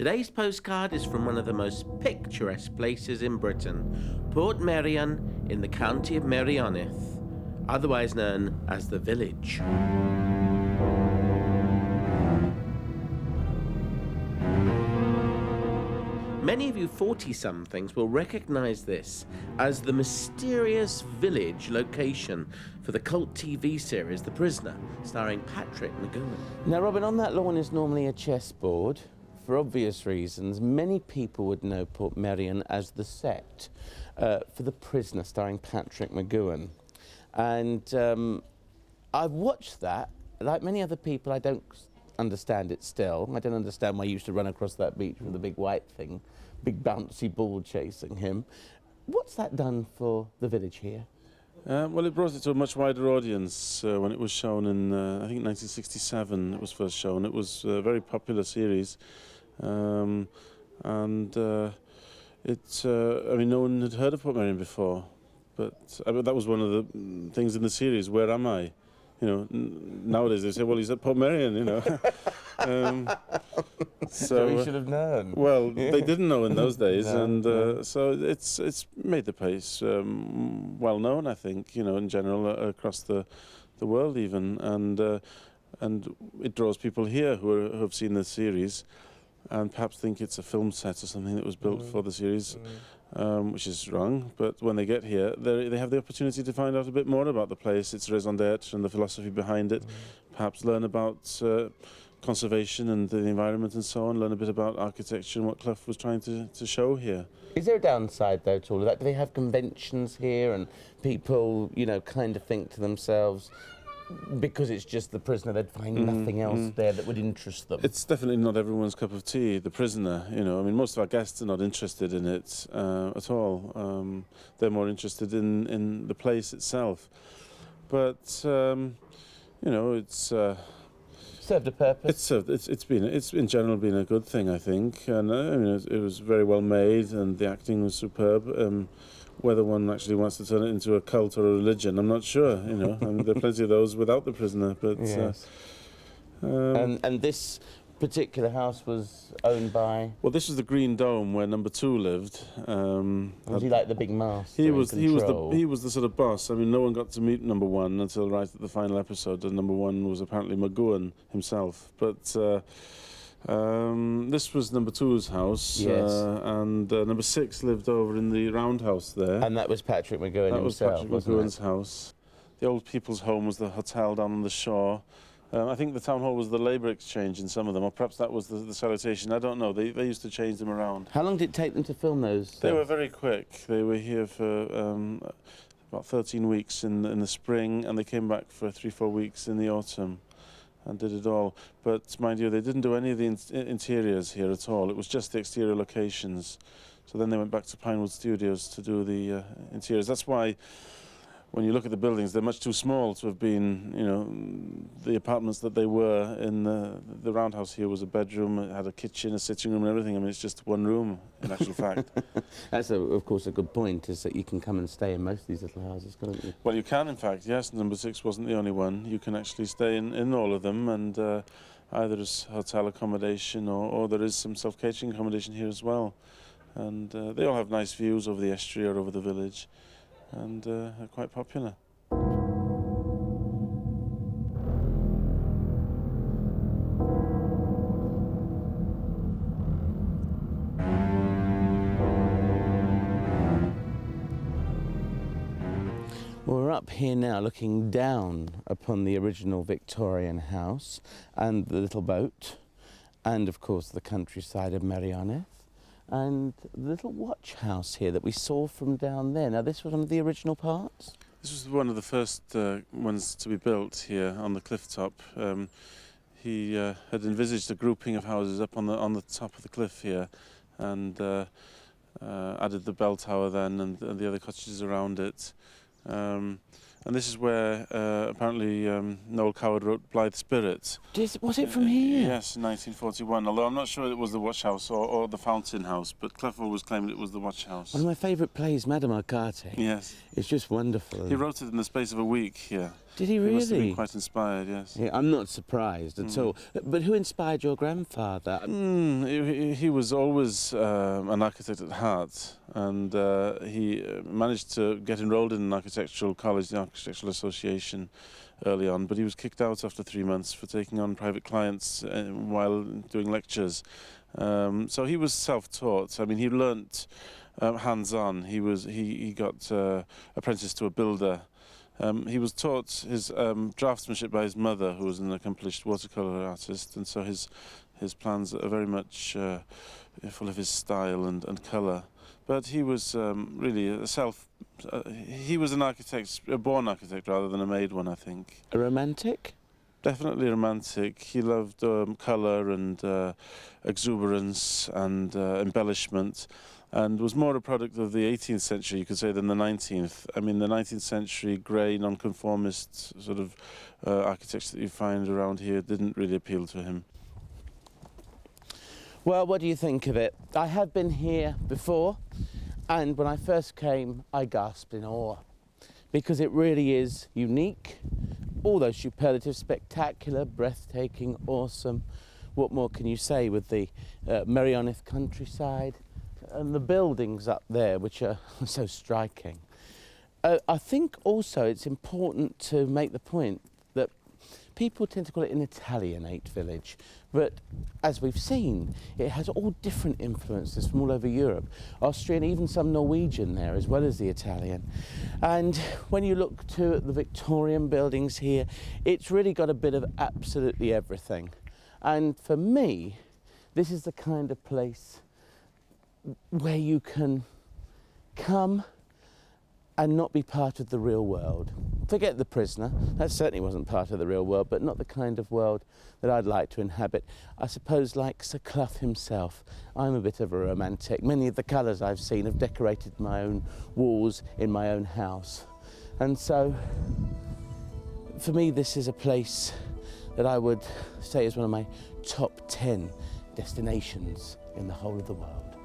Today's postcard is from one of the most picturesque places in Britain, Port Merion in the county of Merioneth, otherwise known as the Village. Many of you 40-somethings will recognise this as the mysterious village location for the cult TV series The Prisoner, starring Patrick McGoohan. Now, Robin, on that lawn is normally a chessboard. For obvious reasons, many people would know Port Merion as the set for The Prisoner, starring Patrick McGoohan. And I've watched that. Like many other people, I don't understand it still. I don't understand why you used to run across that beach with a big white thing, big bouncy ball chasing him. What's that done for the village here? Well, it brought it to a much wider audience when it was shown in, I think, 1967. It was first shown. It was a very popular series. I mean, no one had heard of Port Merion before, but I mean, that was one of the things in the series. Where am I? You know, nowadays they say, well, he's at Port Merion, you know. So you should have known. Well, they didn't know in those days, so it's made the place well known, I think, you know, in general across the world even, and it draws people here who have seen the series, and perhaps think it's a film set or something that was built for the series. Which is wrong, but when they get here, they have the opportunity to find out a bit more about the place, its raison d'etre and the philosophy behind it, perhaps learn about conservation and the environment and so on, learn a bit about architecture and what Clough was trying to show here. Is there a downside, though, to all of that? Do they have conventions here and people, you know, kind of think to themselves, because it's just The Prisoner, they'd find nothing else there that would interest them? It's definitely not everyone's cup of tea, The Prisoner, you know. I mean, most of our guests are not interested in it at all. They're more interested in the place itself. But, you know, it's... served a purpose? It's in general been a good thing, I think. And, I mean, it was very well made and the acting was superb. Whether one actually wants to turn it into a cult or a religion, I'm not sure, you know. I mean, there are plenty of those without The Prisoner, but... Yes. And this particular house was owned by... Well, this was the Green Dome where number 2 lived. Was he like the big master? He was the sort of boss. I mean, no one got to meet number 1 until right at the final episode, and number 1 was apparently McGoohan himself. But... this was number 2's house, yes. And number 6 lived over in the roundhouse there. And that was Patrick McGoohan himself, That was Patrick McGoohan's house. The old people's home was the hotel down on the shore. I think the town hall was the Labour Exchange in some of them, or perhaps that was the salutation. I don't know. They used to change them around. How long did it take them to film those? They were very quick. They were here for about 13 weeks in the spring, and they came back for 3-4 weeks in the autumn. And did it all. But mind you, they didn't do any of the interiors here at all. It was just the exterior locations. So then they went back to Pinewood Studios to do the interiors. That's why when you look at the buildings, they're much too small to have been, you know, the apartments that they were in. The roundhouse here was a bedroom, it had a kitchen, a sitting room and everything. I mean, it's just one room, in actual fact. That's, of course, a good point, is that you can come and stay in most of these little houses, can't you? Well, you can, in fact, yes. Number 6 wasn't the only one. You can actually stay in all of them, and either as hotel accommodation or there is some self-catering accommodation here as well. And they all have nice views over the estuary or over the village, and are quite popular. We're up here now looking down upon the original Victorian house and the little boat, and of course the countryside of Merioneth, and the little watch house here that we saw from down there. Now, this was one of the original parts? This was one of the first ones to be built here on the cliff top. He had envisaged a grouping of houses up on the top of the cliff here, and added the bell tower then and the other cottages around it. And this is where apparently Noel Coward wrote Blithe Spirit. Was it from here? Yes, in 1941, although I'm not sure it was the Watch House or the Fountain House, but Clough always claimed it was the Watch House. One of my favourite plays, Madame Arcate. Yes. It's just wonderful. He wrote it in the space of a week here. Did he He really? must have been quite inspired, yes. Yeah, I'm not surprised at all. But who inspired your grandfather? He was always an architect at heart, and he managed to get enrolled in an architectural college, the Architectural Association, early on, but he was kicked out after 3 months for taking on private clients while doing lectures. So he was self-taught. I mean, he learnt hands-on. He got apprenticed to a builder. He was taught his draftsmanship by his mother, who was an accomplished watercolour artist, and so his plans are very much full of his style and colour. But he was really he was an architect, a born architect rather than a made one, I think. A romantic? Definitely romantic. He loved colour and exuberance and embellishment, and was more a product of the 18th century, you could say, than the 19th. I mean, the 19th century grey, nonconformist sort of architecture that you find around here didn't really appeal to him. Well, what do you think of it? I have been here before, and when I first came, I gasped in awe, because it really is unique. All those superlatives, spectacular, breathtaking, awesome. What more can you say with the Merioneth countryside and the buildings up there, which are so striking? I think also it's important to make the point that people tend to call it an Italianate village, but as we've seen, it has all different influences from all over Europe. Austrian, even some Norwegian there, as well as the Italian. And when you look to the Victorian buildings here, it's really got a bit of absolutely everything. And for me, this is the kind of place where you can come and not be part of the real world. Forget The Prisoner, that certainly wasn't part of the real world, but not the kind of world that I'd like to inhabit. I suppose, like Sir Clough himself, I'm a bit of a romantic. Many of the colours I've seen have decorated my own walls in my own house. And so, for me, this is a place that I would say is one of my top 10 destinations in the whole of the world.